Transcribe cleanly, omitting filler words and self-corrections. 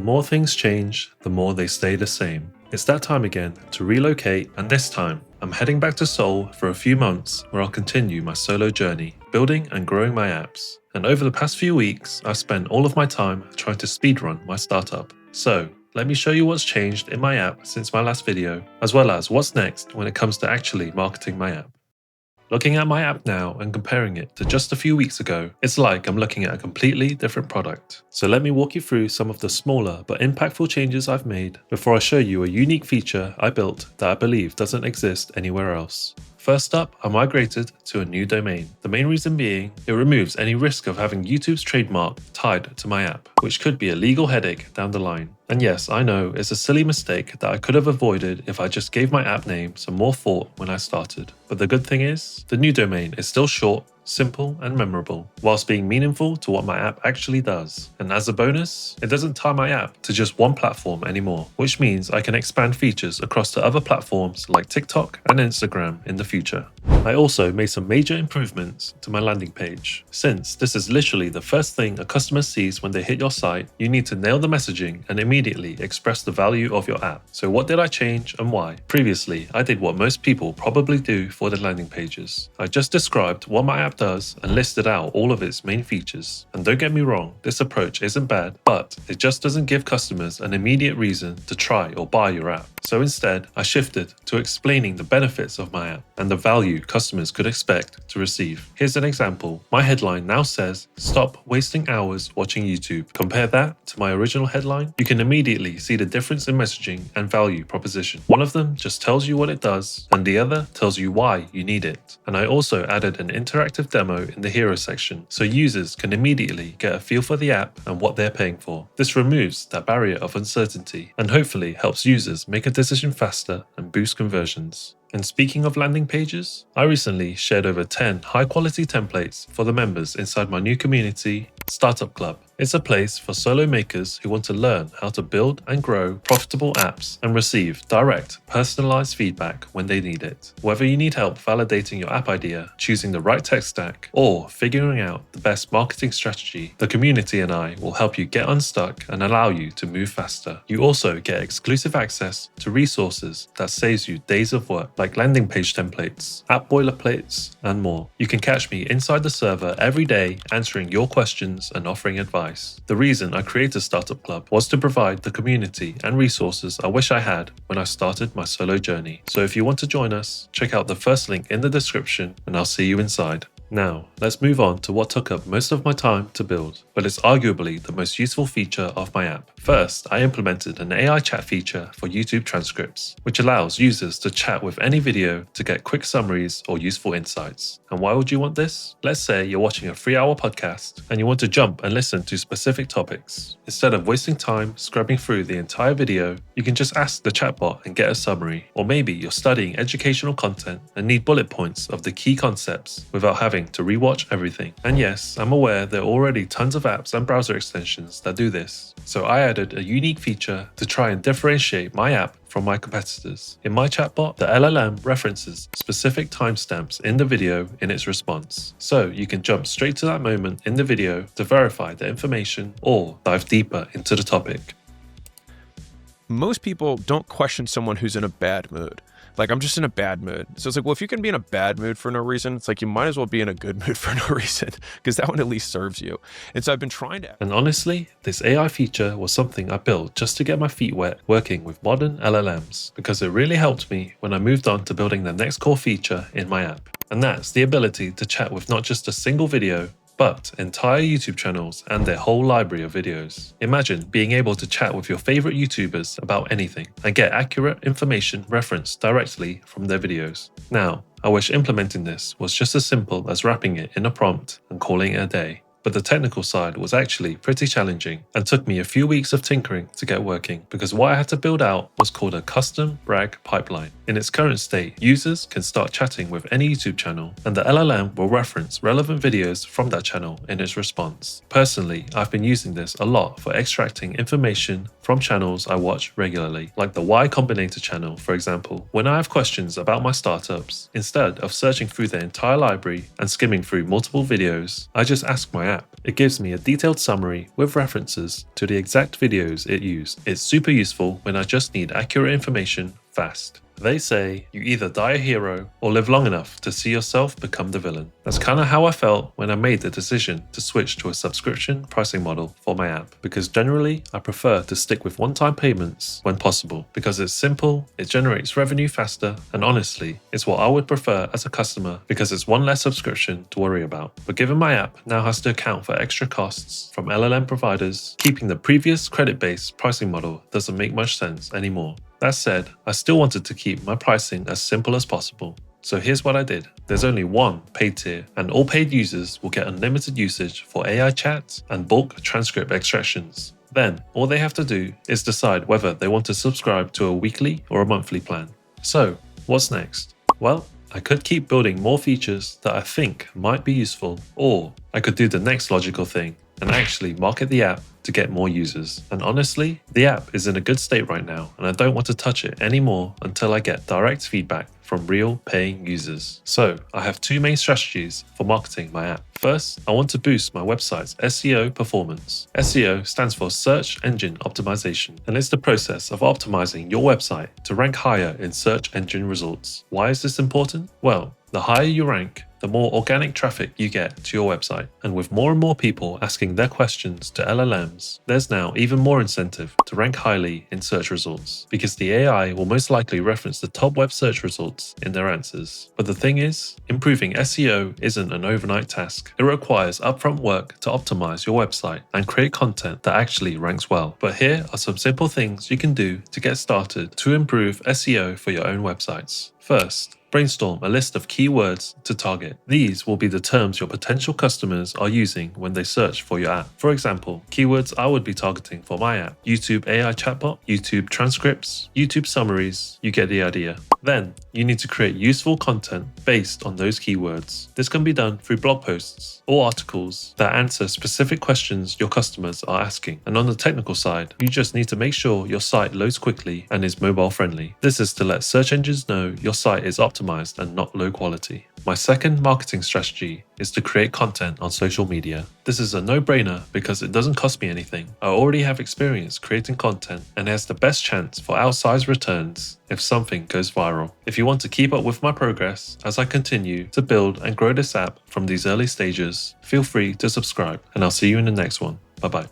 more things change, the more they stay the same. It's that time again to relocate, and this time, I'm heading back to Seoul for a few months where I'll continue my solo journey, building and growing my apps. And over the past few weeks, I've spent all of my time trying to speedrun my startup. So, let me show you what's changed in my app since my last video, as well as what's next when it comes to actually marketing my app. Looking at my app now and comparing it to just a few weeks ago, it's like I'm looking at a completely different product. So let me walk you through some of the smaller but impactful changes I've made before I show you a unique feature I built that I believe doesn't exist anywhere else. First up, I migrated to a new domain. The main reason being, it removes any risk of having YouTube's trademark tied to my app, which could be a legal headache down the line. And yes, I know it's a silly mistake that I could have avoided if I just gave my app name some more thought when I started. But the good thing is, the new domain is still short, simple and memorable, whilst being meaningful to what my app actually does. And as a bonus, it doesn't tie my app to just one platform anymore, which means I can expand features across to other platforms like TikTok and Instagram in the future. I also made some major improvements to my landing page. Since this is literally the first thing a customer sees when they hit your site, you need to nail the messaging and immediately express the value of your app. So what did I change and why? Previously, I did what most people probably do for the landing pages. I just described what my app does and listed out all of its main features. And don't get me wrong, this approach isn't bad, but it just doesn't give customers an immediate reason to try or buy your app. So instead, I shifted to explaining the benefits of my app and the value customers could expect to receive. Here's an example. My headline now says, "Stop wasting hours watching YouTube." Compare that to my original headline. You can immediately see the difference in messaging and value proposition. One of them just tells you what it does, and the other tells you why you need it. And I also added an interactive demo in the hero section, so users can immediately get a feel for the app and what they're paying for. This removes that barrier of uncertainty and hopefully helps users make a decision faster and boost conversions. And speaking of landing pages, I recently shared over 10 high-quality templates for the members inside my new community, Startup Club. It's a place for solo makers who want to learn how to build and grow profitable apps and receive direct, personalized feedback when they need it. Whether you need help validating your app idea, choosing the right tech stack, or figuring out the best marketing strategy, the community and I will help you get unstuck and allow you to move faster. You also get exclusive access to resources that saves you days of work, like landing page templates, app boilerplates, and more. You can catch me inside the server every day answering your questions and offering advice. The reason I created Startup Club was to provide the community and resources I wish I had when I started my solo journey. So if you want to join us, check out the first link in the description and I'll see you inside. Now, let's move on to what took up most of my time to build, but it's arguably the most useful feature of my app. First, I implemented an AI chat feature for YouTube transcripts, which allows users to chat with any video to get quick summaries or useful insights. And why would you want this? Let's say you're watching a 3-hour podcast and you want to jump and listen to specific topics. Instead of wasting time scrubbing through the entire video, you can just ask the chatbot and get a summary. Or maybe you're studying educational content and need bullet points of the key concepts without having to rewatch everything. And yes, I'm aware there are already tons of apps and browser extensions that do this. So I added a unique feature to try and differentiate my app from my competitors. In my chatbot, the LLM references specific timestamps in the video in its response. So you can jump straight to that moment in the video to verify the information or dive deeper into the topic. Most people don't question someone who's in a bad mood. Like, I'm just in a bad mood. So it's like, well, if you can be in a bad mood for no reason, it's like you might as well be in a good mood for no reason, because that one at least serves you. And so I've been trying to... And honestly, this AI feature was something I built just to get my feet wet working with modern LLMs, because it really helped me when I moved on to building the next core feature in my app. And that's the ability to chat with not just a single video, but entire YouTube channels and their whole library of videos. Imagine being able to chat with your favorite YouTubers about anything and get accurate information referenced directly from their videos. Now, I wish implementing this was just as simple as wrapping it in a prompt and calling it a day. But the technical side was actually pretty challenging and took me a few weeks of tinkering to get working, because what I had to build out was called a custom brag pipeline. In its current state, users can start chatting with any YouTube channel and the LLM will reference relevant videos from that channel in its response. Personally, I've been using this a lot for extracting information from channels I watch regularly, like the Y Combinator channel, for example. When I have questions about my startups, instead of searching through their entire library and skimming through multiple videos, I just ask my app app. It gives me a detailed summary with references to the exact videos it used. It's super useful when I just need accurate information fast. They say you either die a hero or live long enough to see yourself become the villain. That's kind of how I felt when I made the decision to switch to a subscription pricing model for my app, because generally I prefer to stick with one-time payments when possible, because it's simple, it generates revenue faster, and honestly, it's what I would prefer as a customer because it's one less subscription to worry about. But given my app now has to account for extra costs from LLM providers, keeping the previous credit-based pricing model doesn't make much sense anymore. That said, I still wanted to keep my pricing as simple as possible. So here's what I did. There's only one paid tier, and all paid users will get unlimited usage for AI chats and bulk transcript extractions. Then, all they have to do is decide whether they want to subscribe to a weekly or a monthly plan. So, what's next? Well, I could keep building more features that I think might be useful, or I could do the next logical thing and actually market the app to get more users. And honestly, the app is in a good state right now, and I don't want to touch it anymore until I get direct feedback from real paying users. So I have two main strategies for marketing my app. First, I want to boost my website's SEO performance. SEO stands for Search Engine Optimization, and it's the process of optimizing your website to rank higher in search engine results. Why is this important? Well, the higher you rank, the more organic traffic you get to your website. And with more and more people asking their questions to LLMs, there's now even more incentive to rank highly in search results, because the AI will most likely reference the top web search results in their answers. But the thing is, improving SEO isn't an overnight task. It requires upfront work to optimize your website and create content that actually ranks well. But here are some simple things you can do to get started to improve SEO for your own websites. First, brainstorm a list of keywords to target. These will be the terms your potential customers are using when they search for your app. For example, keywords I would be targeting for my app: YouTube AI chatbot, YouTube transcripts, YouTube summaries. You get the idea. Then, you need to create useful content based on those keywords. This can be done through blog posts or articles that answer specific questions your customers are asking. And on the technical side, you just need to make sure your site loads quickly and is mobile friendly. This is to let search engines know your site is optimized and not low quality. My second marketing strategy is to create content on social media. This is a no-brainer because it doesn't cost me anything. I already have experience creating content and it has the best chance for outsized returns if something goes viral. If you want to keep up with my progress as I continue to build and grow this app from these early stages, feel free to subscribe, and I'll see you in the next one. Bye bye.